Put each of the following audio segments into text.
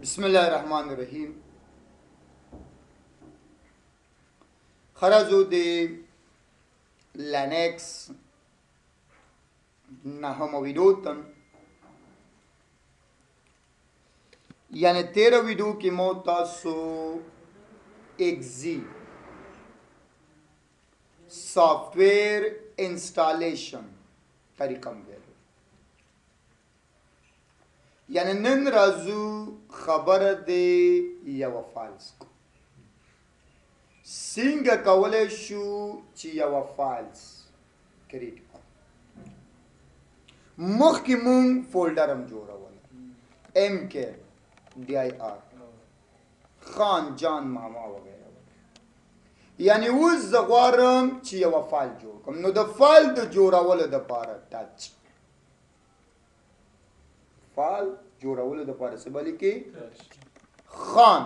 بسم الله الرحمن الرحیم. خرجو د لینکس نهم ویډیو تم یعنی 13 ویډیو کې مو تاسو ایگزی سافټویر انسټالیشن طریقه مو یعنی نن راځو خبره دی یو فایلز څنګه کولای شو چې یو فایلز کریټ کړو. مخکې مونږ فولډر هم جوړول MKDIR خان جان ماما وغیره. یعنی اوس زه غواړم چې یو فایل جوړ کړم، نو د فایل د جوړولو دپاره ټچ فایل جوړولو دپاره څه به لیکې خان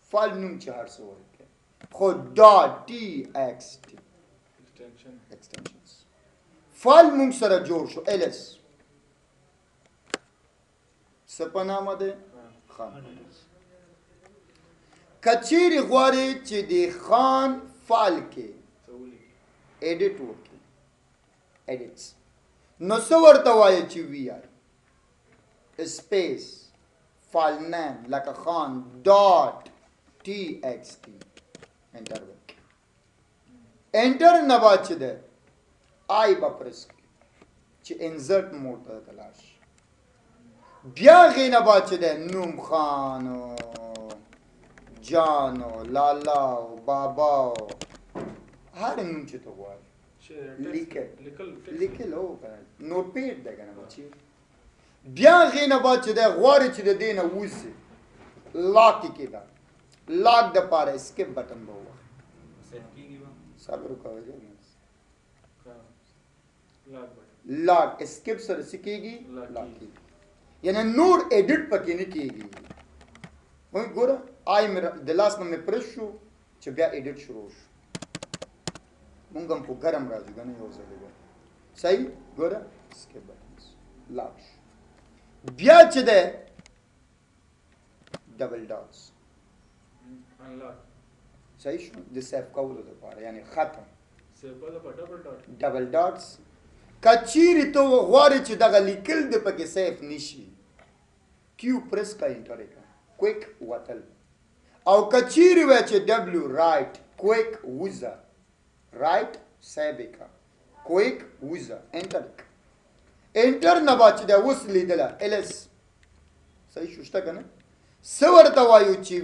فایل نوم چې هر څه ورکړي خو .txt extensions فایل مونږ سره جوړ شو LS څه په نامه دی خان. کچیرې غواړې چې د خان فایل کې ایډیټ وکړي ایډیټس نو څه ورته وایي چې VI space file name لکه خان .txt انټر وکړئ. انټر نه بعد چې ده آی به پرس کړئ چې انزرټ موډ ته تلاش بیا غې نه بعد چې ده نوم خانو جانو لالاو باباو هر نوم چې ته غواړې لیکل او نوټ پیډ ده که نه بچي. بیا غې نه بعد چې دی غواړې چې د دې نه ووځي لاک یې کېده لاک دپاره اسکیپ بټن به ووهه صبر وکړه لاک اسکیپ سره څه کېږي لاک کېږي یعنی نور ایډیټ پکې نه کېږي. ګوره آی مې د لاس نه مې پرس شو چې بیا ایډیټ شروع شو. مونږ هم خو ګرم راځو که نه یو ځل صحیح. ګوره اسکیپ بټن لاک شو. بیا چې ده ډبل ډاټس صحیح شو د سیف کولو دپاره یعنی ختم ډبل ډاټس. کچیرې ته غواړې چې دغه لیکل د پکې سیف نشي کیو پرس کا انټر یې کړه کویک وتل او کچیرې وایي چې ډبلیو رایټ کویک ووځه رایټ سیف یې کړه کویک ووځه انټر یې کړه. انټر نه بعد چې دا اوس لیدله LS صحیح شو شته که نه. څه ورته وایو چې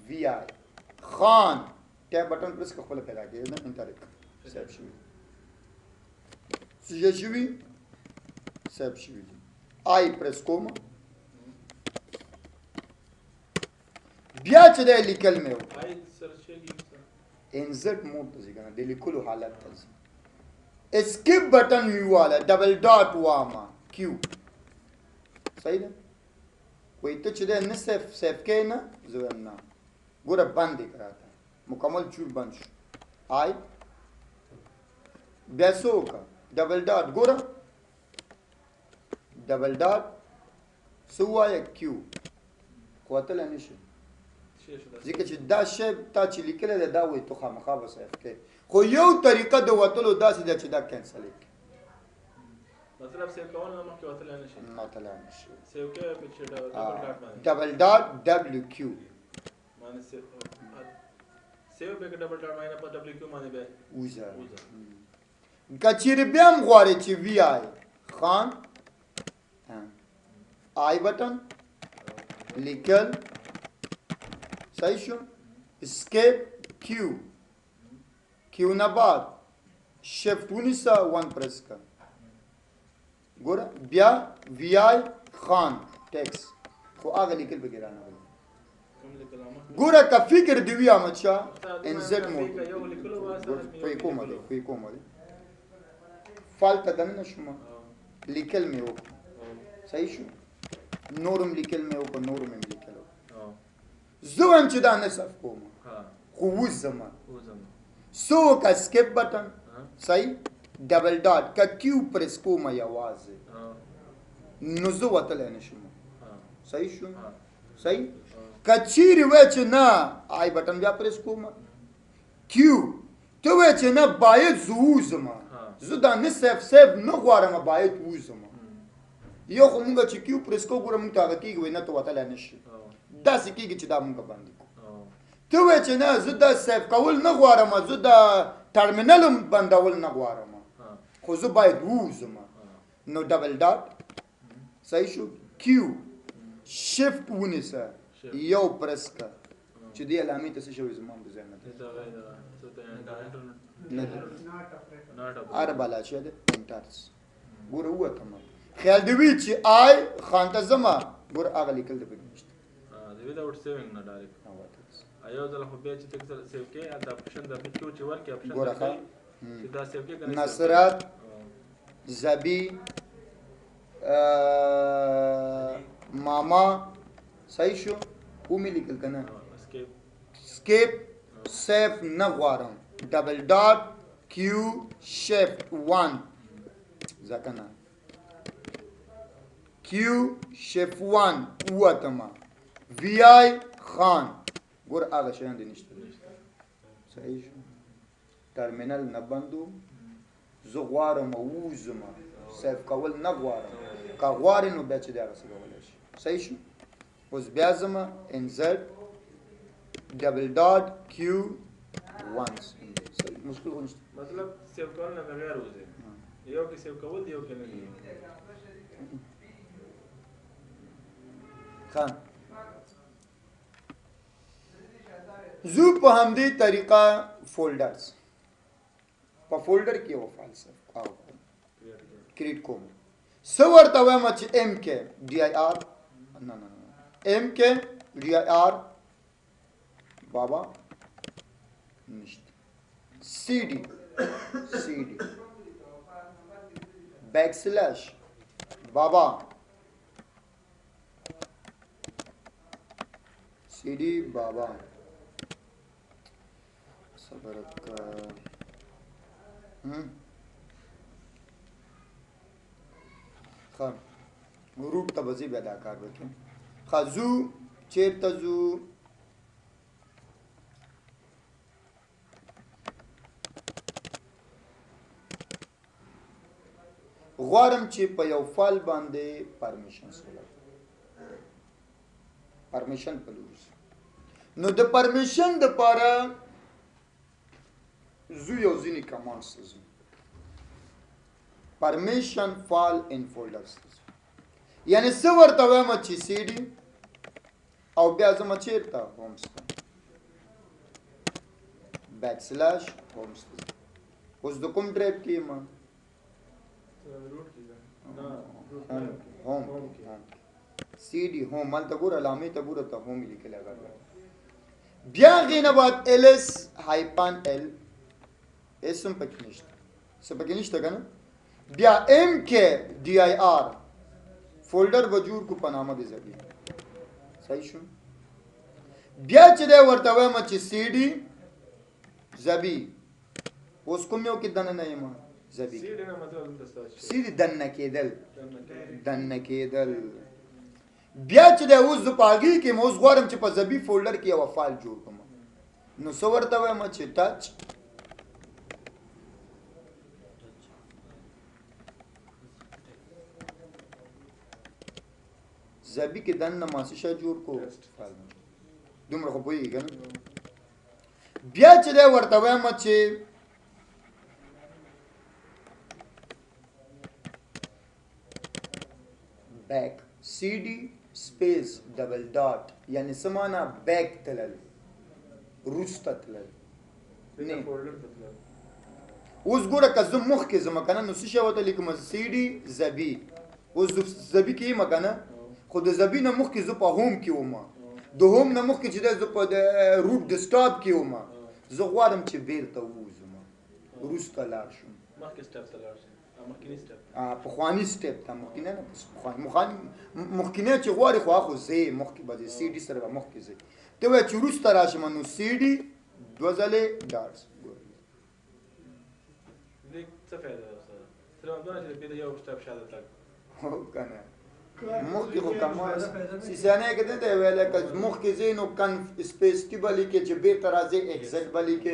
VI خان ټیپ بټن پرس که خپله پیدا کېږي نه انټر یې کړه سیف شوي څه شوي سیف شوي دي. آی پرس کوم بیا چې دی لیکل مې وکړه انزرټ موډ ته ځي که نه د لیکلو حالت ته ځي اسکیپ بٹن ویواله ډبل ډاټ واما کیو صحیح ده. کوئی ته چې ده نه سیف کې نه زه وایم نه ګوره بند یې کړه مکمل چور بند شو. آی بیا څه وکړه ډبل ډاټ ګوره ډبل ډاټ څه ووایه کیو خو وتلی نه شي ځکه چې دا شی تا چې لیکلی دی دا وایي تو خامخا به سیف کې خو یو طریقه د وتلو داسې ده چې دا کینسل یې کړي مطلب سیو کول نه مخکې وتلی نه شي وتلی نه شي سیو کې چې ډبل ډاټ WQ باندې سیو به کې ډبل ډاټ باندې په WQ باندې به وځه. کچېرې بیا هم غواړې چې VI خان آی بټن لیکل صحیح شو اسکیپ کیو نه بعد شفت ونیسه 1 پرس کړه ګوره بیا VI خان ټیکس خو هغه لیکل پکې رانغلی. ګوره که فکر دی وي احمدشاه انزټ موډ کومه دی فایل ته دننه شوم لیکل مې وکړه صحیح شو نورم لیکل مې وکړه نورم مې لیکل زه وایم چې دا نه صف کوم خو وځم څه وکړه اسکیپ بټن صحیح ډبل ډاټ که کیو پرس کومه یوازې نو زه وتلی نه شم صحیح شو صحیح کچیر وای چې نه آی بٹن بیا پریس کوم کیو ته وای چې نه باید زوزم زه دا نه سیف نه غواړم باید ووزم یو خو مونږ چې کیو پریس کو ګورم مونږ ته هغه کېږي وای نه ته وتلی نه شي داسې کېږي چې دا مونږ باندې کوو ته وای چې نه زه دا سیف کول نه غواړم زه دا ټرمینل هم بندول نه غواړم خو زه باید ووزم نو ډبل ډاټ صحیح شو کیو شفت ونیسه یو پرس کا چې دې علامې ته څه شوی زما په ذهن نه بلا چې ده انټرس ګوره وته ما خیال دی وی چې آی خان ته زما ګوره هغه لیکل د پکې نشته دی ویداوټ سیوینګ نه ډایرکټ ایو ځل خو بیا چې تک سیو کې دا اپشن د پکې چې ورکه اپشن ګوره چې دا سیو کې نصرت زبی ماما صحیح شو کومې لیکل کنه اسکیپ سیف نه غواړم ډبل ډاټ کیو شفت 1 ځکه کیو شفت 1 واتما وی آی خان ګور هغه شیان دي نشته صحیح شو ټرمینل نه بندو زه غواړم ووزم سیف کول نه غواړم که غواړې نو بیا چې دی هغه څه کولی شي صحیح شو اوس بیا ځمه انزرټ ډبل ډاټ کیو وانس مشکل خو نشته مطلب سیو کول نه بغیر وځي یو کې سیو کول دی یو کې نه دی خان زو په همدې طریقه فولډرز په فولډر کې یو فایل کریټ کوم سو ورته وایم چې ام کې ډی آی آر نه ام کې ډی آی آر بابا نشته سی ډی بیک سلیش بابا سی ڈی بابا صبر کا خان روپ ته بځي به دا کار وکړي خازو چیرته زو غواړم چې په یو فایل باندې پرمیشن سره پرمیشن پلوز نو د پرمیشن د پاره زو یو ځینی کمانډز زو permission file in folders یعنی څه ورته وایم چې سی ډي او بیا زما چیرته هومز بیک سلیش هومز اوس د کوم ډرایو کې ما هوم سی ډي هوم مال ته ګور علامه ته ګور ته هوم لیکل راغلی بیا غینه بعد ls هایپن ال اسم پکې نشته څه پکې نشته کنه بیا ام کې ډی آی آر فولډر وجود کو پنامه دي زبی صحیح شو بیا چې دا ورته وایم چې سی ډي زبی اوس کوم یو کې دنه نه یم زبی سی ډي نه مطلب سی ډي دنه کېدل بیا چې دا اوس د پاګي کې موږ غواړم چې په زبی فولډر کې یو فایل جوړ کړم نو څو ورته وایم چې ټچ زبی کې دنه ماسشه جوړ کو دومره خو پوهیږي کنه بیا چې دا ورته وایم چې بیک سی ډي سپیس ډبل ډاټ یعنی سمانا بیک تلل روسته تلل نه اوس ګوره که زه مخ کې زما کنه نو څه شی وته لیکم سی ډي زبی اوس زبی کې ما کنه خو د زبی نه مخ کې زه په هوم کې وم د هوم نه مخ کې چې زه په روټ ډیسکټاپ کې وم زه غواړم چې بیرته ووزم روسته لاړ شم مخکې سټپ ته لاړ شم مخکینی سټپ پخوانی سټپ ته مخکینه نه مخکینه چې غواړي خو هغه زه مخکې به سی ډي سره به مخکې زه ته وای چې روسته راشم نو سی ډي دوه ځلې ډاټس دې څه فائدہ ده سره سره دونه چې په یو سټپ شاده تک هو کنه مخکې خو کمال سیسانه کې دی ویل که مخکې ځې نو سپیس کې به لیکې چې بېرته راځې ایکزیټ به لیکې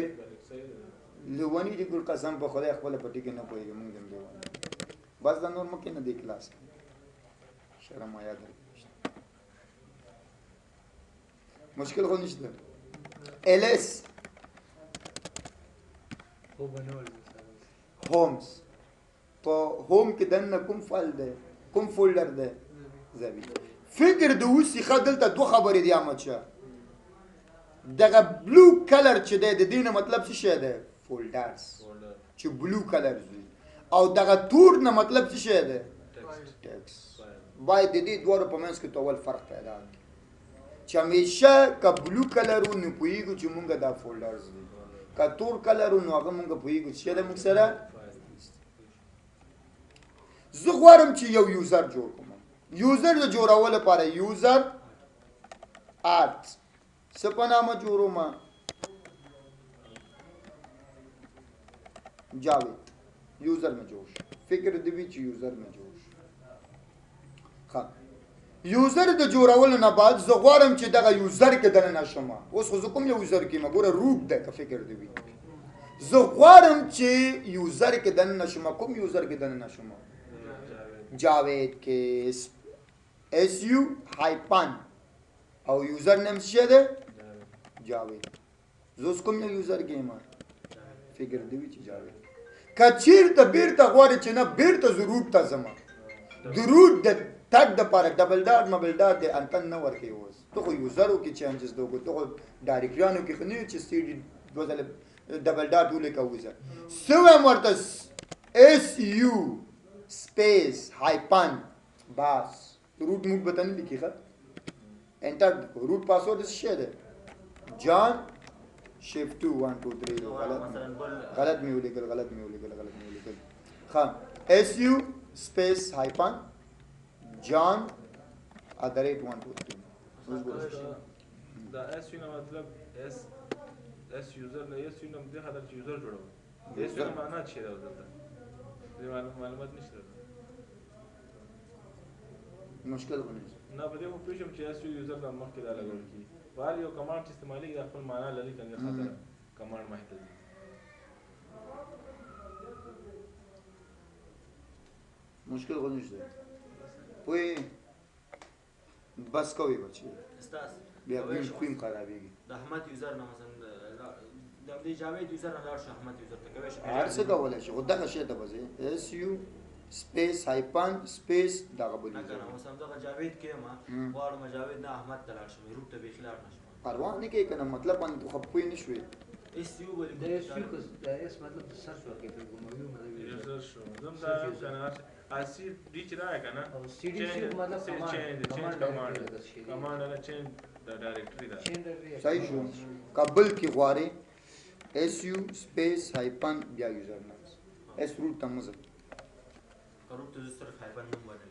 لیوني دي ګل قسم په خدای خپله په ټکي نه پوهېږي مونږ هم لیوني بس دا نور مخکې نه دی کلاس شرم حیا درکې مشکل خو نشته LS هومز په هوم کې دننه کوم فایل دی کوم فولډر دی زوی فکر د اوسې ښه دلته دوه خبرې دي احمد شاه دغه بلو کلر چې دی د دې نه مطلب څه شی دی فولډرز چې بلو کلر وي او دغه تور نه مطلب څه شی دی ټیکس باید د دې دواړو په منځ کې تو اول فرق پیدا کړي چې همیشه که بلو کلر و نو پوهېږو چې مونږ دا فولډرز دي که تور کلر و نو هغه مونږ پوهېږو چې د مونږ سره زه غواړم چې یو یوزر جوړ کړم یوزر د جوړولو لپاره یوزر آرت څه په نامه جوړوم جاوید یوزر مې جوړ شو فکر دې وي چې یوزر مې جوړ شو ښه یوزر د جوړولو نه بعد زه غواړم چې دغه یوزر کې دننه شم اوس خو زه کوم یوزر کې ګوره روټ دی که فکر دې وي زه غواړم چې یوزر کې دننه شم کوم یوزر کې دننه شم جاوید کې SU هایپن او یوزر نیم څه دی جاوید زه اوس کوم یوزر کې یم فکر دې وي چې جاوید که چېرته بیرته غواړې چې نه بیرته زه روټ ته ځم د روټ د تګ دپاره ډبل ډاټ مبل ډاټ دی انتن نه ورکوي اوس ته خو یوزرو کې چینجز دی ته خو ډایرکټریانو کې خو نه وي چې CD دوه ځله ډبل ډاټ ولیکه وزه څه وایم ورته SU سپیس هایپن بس روټ موټ به ته نه لیکي ښه انټر روټ پاسورډ څه شی دی جان شیفټ 2 1 2 3 غلط مې ولیکل ښه SU سپیس هایپن جان @1 2 3 دا اس یو مطلب اس یوزر نه اس یو نوم دی هدا چې یوزر جوړو اس یو معنا څه دی دلته دې معلومات نشته مشکل ونه نه په دې مو پېښم چې اس یو یوزر د مخکې دا لګول کی بار یو کمانډ چې استعمالي د خپل معنا لري کنه خاطر کمانډ محتاج مشکل ونه نشته وای بس کوي بچي استاد بیا کوم خرابېږي د احمد یوزر نه مثلا د دې جاوید یوزر نه لاړ شو احمد یوزر ته کوي هر څه کولای شي خو دغه شی ته وځي SU سپیس هایپن سپیس دغه بل نه کنه مثلا دغه جاوید کې ما غواړم جاوید نه احمد ته لاړ شم روټ ته به خلاف نشم پروا نه کوي کنه مطلب باندې خو پوي نه شوي SU ولې د SU د اس مطلب سرچ ورکړي په ګومو مطلب سرچ شو زم دا کنه اسی ریچ راځي کنه CD مطلب کمانډ نه چینج د ډایرکټری دا صحیح شو قبل کې غواړي SU سپیس هایپن بیا یوزر نیم اس روټ ته مزه روټ ته صرف هایپن نوم باندې